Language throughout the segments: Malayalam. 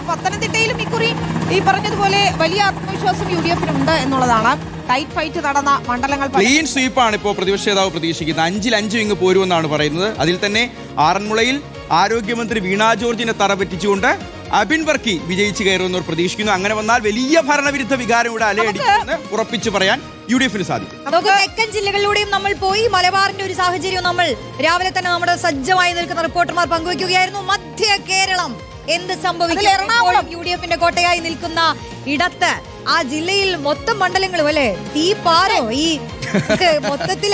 പത്തനംതിട്ടയിലും ഇക്കുറി ഈ പറഞ്ഞതുപോലെ വലിയ ആത്മവിശ്വാസം UDF നുണ്ട് എന്നുള്ളതാണ്. ടൈറ്റ് ഫൈറ്റ് നടന്ന മണ്ഡലങ്ങൾ ക്ലീൻ സ്വീപ്പാണ് ഇപ്പോൾ പ്രതിപക്ഷ നേതാവ് പ്രതീക്ഷിക്കുന്നത്. 5-5 ഇങ്ങ് പോരുമെന്നാണ് പറയുന്നത്. അതിൽ തന്നെ ആറന്മുളയിൽ ആരോഗ്യമന്ത്രി വീണ ജോർജിനെ തറപറ്റിച്ചുകൊണ്ട് അബിൻ വർക്കി വിജയിച്ചു കയറുമെന്നവർ പ്രതീക്ഷിക്കുന്നു. അങ്ങനെ വന്നാൽ വലിയ ഭരണവിരുദ്ധ വികാരം ഇവിടെ അലയടിക്കുമെന്ന് ഉറപ്പിച്ചു പറയാൻ UDF സാധിക്കും. നമുക്ക് തെക്കൻ ജില്ലകളിലൂടെയും നമ്മൾ പോയി. മലബാറിന്റെ ഒരു സാഹചര്യം നമ്മൾ രാവിലെ തന്നെ നമ്മുടെ സജ്ജമായി നിൽക്കുന്ന റിപ്പോർട്ടർമാർ പങ്കുവയ്ക്കുകയായിരുന്നു. മധ്യ കേരളം എന്ത് സംഭവിക്കും? എറണാകുളം UDF കോട്ടയായി നിൽക്കുന്ന ഇടത്ത് ആ ജില്ലയിൽ മൊത്തം മണ്ഡലങ്ങളും അല്ലെ തീ പാറോ ഈ മൊത്തത്തിൽ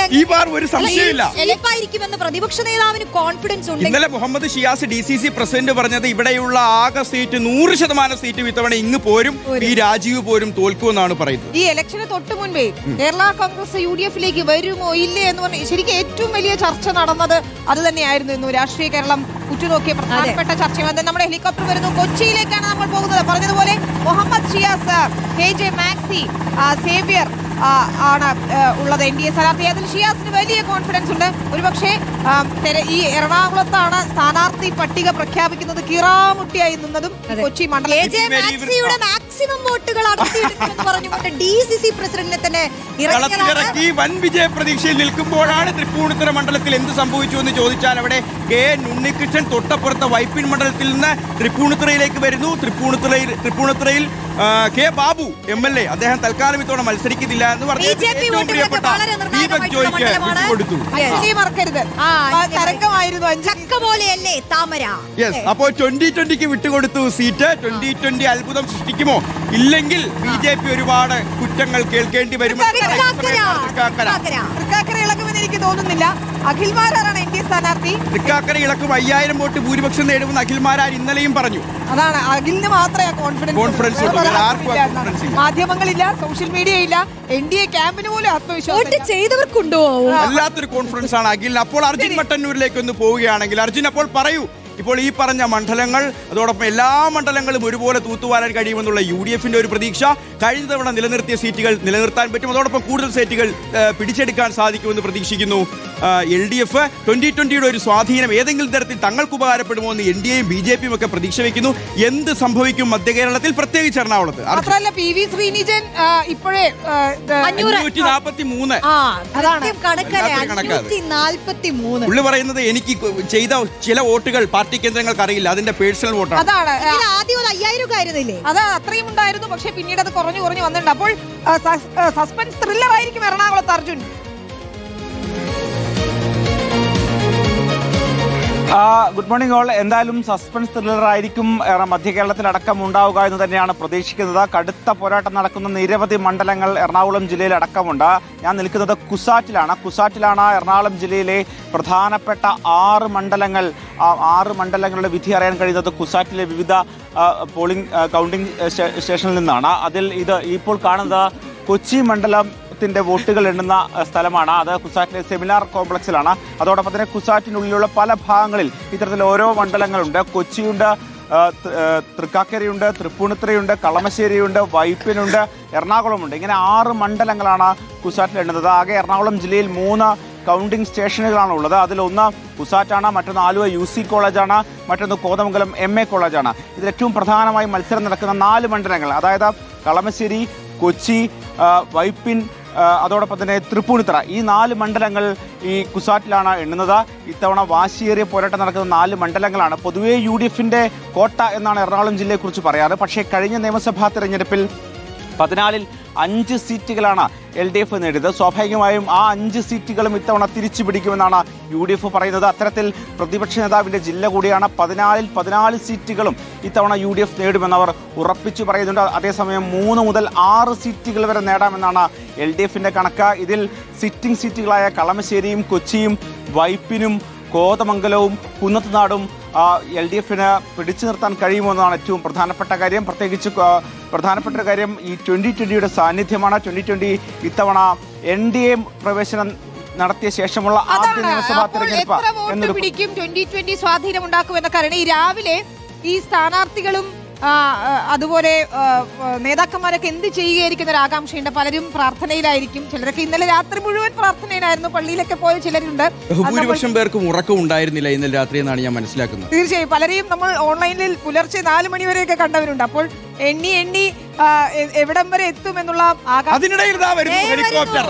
എളുപ്പമായിരിക്കുമെന്ന് പ്രതിപക്ഷ നേതാവിന് കോൺഫിഡൻസ് ഉണ്ട്. ഇന്നലെ മുഹമ്മദ് ഷിയാസ് DCC പ്രസിഡന്റ് പറഞ്ഞത് ഇവിടെയുള്ള ആകെ സീറ്റ് 100% സീറ്റ് ഇത്തവണ ഇങ്ങ് പോരും, ഈ രാജീവ് പോരും തോൽക്കുമെന്നാണ് പറയുന്നത്. ഈ ഇലക്ഷന് തൊട്ട് മുൻപേ കേരള കോൺഗ്രസ് UDF വരുമോ ഇല്ലേ എന്ന് പറഞ്ഞ് ശരിക്കും ഏറ്റവും വലിയ ചർച്ച നടന്നത് അത് തന്നെയായിരുന്നു. ഇന്ന് രാഷ്ട്രീയ കേരളം ഉറ്റുനോക്കിയ പ്രധാനപ്പെട്ട ചർച്ച. നമ്മുടെ ഹെലികോപ്റ്റർ വരുന്നു, കൊച്ചിയിലേക്കാണ് നമ്മൾ പോകുന്നത്. പറഞ്ഞതുപോലെ മുഹമ്മദ് ഷിയാസ്, KJ മാക്സി, സേവ്യർ ആണ് ഉള്ളത് NDA സ്ഥാനാർത്ഥി. അതിൽ ഷിയാസിന് വലിയ കോൺഫിഡൻസ് ഉണ്ട്. ഒരുപക്ഷെ ഈ എറണാകുളത്താണ് സ്ഥാനാർത്ഥി പട്ടിക പ്രഖ്യാപിക്കുന്നത് കീറാമുട്ടിയായി നിന്നതും കൊച്ചി മണ്ഡലം മാക്സിമം വോട്ടുകൾ പറഞ്ഞുകൊണ്ട് DCC പ്രസിഡന്റിനെ തന്നെ ഇറക്കി വൻ വിജയ പ്രതീക്ഷയിൽ നിൽക്കുമ്പോഴാണ് തൃപ്പൂണിത്തുറ മണ്ഡലത്തിൽ എന്ത് സംഭവിച്ചു എന്ന് ചോദിച്ചാൽ അവിടെ ഉണ്ണികൃഷ്ണൻ തൊട്ടപ്പുറത്തെ വൈപ്പിൻ മണ്ഡലത്തിൽ നിന്ന് തൃപ്പൂണിത്തുറയിലേക്ക് വരുന്നു. തൃപ്പൂണിത്തുറയിൽ K. ബാബു MLA അദ്ദേഹം തൽക്കാലം ഇത്തവണ മത്സരിക്കുന്നില്ല എന്ന് പറഞ്ഞു. ദീപക് ജോയ്ക്ക് വിട്ടുകൊടുത്തു. അപ്പോൾ 2020 വിട്ടുകൊടുത്തു സീറ്റ്. 2020 അത്ഭുതം സൃഷ്ടിക്കുമോ? ഇല്ലെങ്കിൽ BJP ഒരുപാട് കുറ്റങ്ങൾ കേൾക്കേണ്ടി വരും. എനിക്ക് തോന്നുന്നില്ല. അഖിൽമാരാണ് NDA സ്ഥാനാർത്ഥി. തൃക്കാക്കര ഇളക്കും 5000 വോട്ട് ഭൂരിപക്ഷം നേടുമെന്ന് അഖിൽമാരാർ ഇന്നലെയും പറഞ്ഞു. അതാണ് അഖിലിന് മാത്രമേ കോൺഫിഡൻസ്. മാധ്യമങ്ങളില്ല, സോഷ്യൽ മീഡിയ ഇല്ല, NDA ക്യാമ്പിന് പോലും ആത്മവിശ്വാസം ചെയ്തവർക്കുണ്ടോ? വല്ലാത്തൊരു കോൺഫിഡൻസ് ആണ് അഖിലിന്. അപ്പോൾ അർജുൻ മട്ടന്നൂരിലേക്ക് ഒന്ന് പോവുകയാണെങ്കിൽ അർജുൻ അപ്പോൾ പറയൂ, ഇപ്പോൾ ഈ പറഞ്ഞ മണ്ഡലങ്ങൾ അതോടൊപ്പം എല്ലാ മണ്ഡലങ്ങളും ഒരുപോലെ തൂത്തുവാരാൻ കഴിയുമെന്നുള്ള UDF ഒരു പ്രതീക്ഷ. കഴിഞ്ഞ തവണ നിലനിർത്തിയ സീറ്റുകൾ നിലനിർത്താൻ പറ്റും, അതോടൊപ്പം കൂടുതൽ സീറ്റുകൾ പിടിച്ചെടുക്കാൻ സാധിക്കുമെന്ന് പ്രതീക്ഷിക്കുന്നു. LDF 2020 ഒരു സ്വാധീനം ഏതെങ്കിലും തരത്തിൽ തങ്ങൾക്ക് ഉപകാരപ്പെടുമോ എന്ന് NDAയും BJPയും ഒക്കെ പ്രതീക്ഷ വയ്ക്കുന്നു. എന്ത് സംഭവിക്കും മധ്യ കേരളത്തിൽ, പ്രത്യേകിച്ച് എറണാകുളത്ത്? PV ശ്രീനിജൻ ഇപ്പോഴേ 543 പുള്ളി പറയുന്നത് എനിക്ക് ചെയ്ത ചില വോട്ടുകൾ പാർട്ടി കേന്ദ്രങ്ങൾക്ക് അറിയില്ല, അതിന്റെ പേഴ്സണൽ വോട്ടാണ്. അതാണ് ആദ്യം 5000 അത് അത്രയും ഉണ്ടായിരുന്നു, പക്ഷെ പിന്നീട് അത് കുറഞ്ഞു വന്നിട്ടുണ്ട്. അപ്പോൾ സസ്പെൻസ് ത്രില്ലർ ആയിരിക്കും എറണാകുളത്ത് അർജുൻ. Good morning all. എന്തായാലും സസ്പെൻസ് ത്രില്ലർ ആയിരിക്കും മധ്യ കേരളത്തിലടക്കം ഉണ്ടാവുക എന്ന് തന്നെയാണ് പ്രതീക്ഷിക്കുന്നത്. കടുത്ത പോരാട്ടം നടക്കുന്ന നിരവധി മണ്ഡലങ്ങൾ എറണാകുളം ജില്ലയിൽ അടക്കമുണ്ട്. ഞാൻ നിൽക്കുന്നത് കുസാറ്റിലാണ് എറണാകുളം ജില്ലയിലെ പ്രധാനപ്പെട്ട 6 മണ്ഡലങ്ങൾ. 6 മണ്ഡലങ്ങളുടെ വിധി അറിയാൻ കഴിയുന്നത് കുസാറ്റിലെ വിവിധ കൗണ്ടിംഗ് സ്റ്റേഷനിൽ നിന്നാണ്. അതിൽ ഇപ്പോൾ കാണുന്നത് കൊച്ചി മണ്ഡലത്തിന്റെ വോട്ടുകൾ എണ്ണുന്ന സ്ഥലമാണ്. അത് കുസാറ്റിലെ സെമിനാർ കോംപ്ലക്സിലാണ്. അതോടൊപ്പം തന്നെ കുസാറ്റിനുള്ളിലുള്ള പല ഭാഗങ്ങളിൽ ഇത്തരത്തിൽ ഓരോ മണ്ഡലങ്ങളുണ്ട്. കൊച്ചിയുണ്ട്, തൃക്കാക്കരയുണ്ട്, തൃപ്പൂണിത്തുറയുണ്ട്, കളമശ്ശേരിയുണ്ട്, വൈപ്പിനുണ്ട്, എറണാകുളമുണ്ട്. ഇങ്ങനെ 6 മണ്ഡലങ്ങളാണ് കുസാറ്റിൽ എണ്ണുന്നത്. ആകെ എറണാകുളം ജില്ലയിൽ 3 കൗണ്ടിംഗ് സ്റ്റേഷനുകളാണ് ഉള്ളത്. അതിലൊന്ന് കുസാറ്റാണ്, മറ്റൊന്ന് ആലുവ UC കോളേജാണ്, മറ്റൊന്ന് കോതമംഗലം MA കോളേജാണ്. ഇതിൽ ഏറ്റവും പ്രധാനമായി മത്സരം നടക്കുന്ന 4 മണ്ഡലങ്ങൾ, അതായത് കളമശ്ശേരി, കൊച്ചി, വൈപ്പിൻ, അതോടൊപ്പം തന്നെ തൃപ്പൂണിത്തുറ, ഈ 4 മണ്ഡലങ്ങൾ ഈ കുസാറ്റിലാണ് എണ്ണുന്നത്. ഇത്തവണ വാശിയേറിയ പോരാട്ടം നടക്കുന്ന 4 മണ്ഡലങ്ങളാണ്. പൊതുവേ UDF കോട്ട എന്നാണ് എറണാകുളം ജില്ലയെക്കുറിച്ച് പറയാറ്. പക്ഷേ കഴിഞ്ഞ നിയമസഭാ തെരഞ്ഞെടുപ്പിൽ 14-ൽ 5 സീറ്റുകളാണ് LDF നേടിയത്. സ്വാഭാവികമായും ആ 5 സീറ്റുകളും ഇത്തവണ തിരിച്ചു പിടിക്കുമെന്നാണ് UDF പറയുന്നത്. അത്തരത്തിൽ പ്രതിപക്ഷ നേതാവിന്റെ ജില്ല കൂടിയാണ്. 14-ൽ 14 സീറ്റുകളും ഇത്തവണ UDF നേടുമെന്നവർ ഉറപ്പിച്ചു പറയുന്നുണ്ട്. അതേസമയം 3 മുതൽ 6 സീറ്റുകൾ വരെ നേടാമെന്നാണ് LDF കണക്ക്. ഇതിൽ സിറ്റിംഗ് സീറ്റുകളായ കളമശ്ശേരിയും കൊച്ചിയും വൈപ്പിനും കോതമംഗലവും കുന്നത്തുനാടും LDF പിടിച്ചു നിർത്താൻ കഴിയുമെന്നാണ് ഏറ്റവും പ്രധാനപ്പെട്ട കാര്യം. പ്രത്യേകിച്ച് പ്രധാനപ്പെട്ട കാര്യം ഈ 2020 സാന്നിധ്യമാണ്. 2020 ഇത്തവണ NDA പ്രവേശനം നടത്തിയ ശേഷമുള്ള ആദ്യ നിയമസഭാ തെരഞ്ഞെടുപ്പ്. 2020 സ്വാധീനം ഉണ്ടാക്കുമെന്ന കാരണം ഈ രാവിലെ ഈ സ്ഥാനാർത്ഥികളും അതുപോലെ നേതാക്കന്മാരൊക്കെ എന്ത് ചെയ്യുകയായിരിക്കുന്ന ഒരു ആകാംക്ഷയുണ്ട്. പലരും പ്രാർത്ഥനയിലായിരിക്കും, ചിലരൊക്കെ ഇന്നലെ രാത്രി മുഴുവൻ പ്രാർത്ഥനയിലായിരുന്നു, പള്ളിയിലൊക്കെ പോയ ചിലരുണ്ട്. ബഹുഭൂരിപക്ഷം പേർക്കും ഉറക്കം ഉണ്ടായിരുന്നില്ല ഇന്നലെ രാത്രി എന്നാണ് ഞാൻ മനസ്സിലാക്കുന്നത്. തീർച്ചയായും പലരെയും നമ്മൾ ഓൺലൈനിൽ പുലർച്ചെ 4 മണി വരെയൊക്കെ കണ്ടവരുണ്ട്. അപ്പോൾ എണ്ണി എവിടം വരെ എത്തും എന്നുള്ള അതിനിടയിൽ ഹെലികോപ്റ്റർ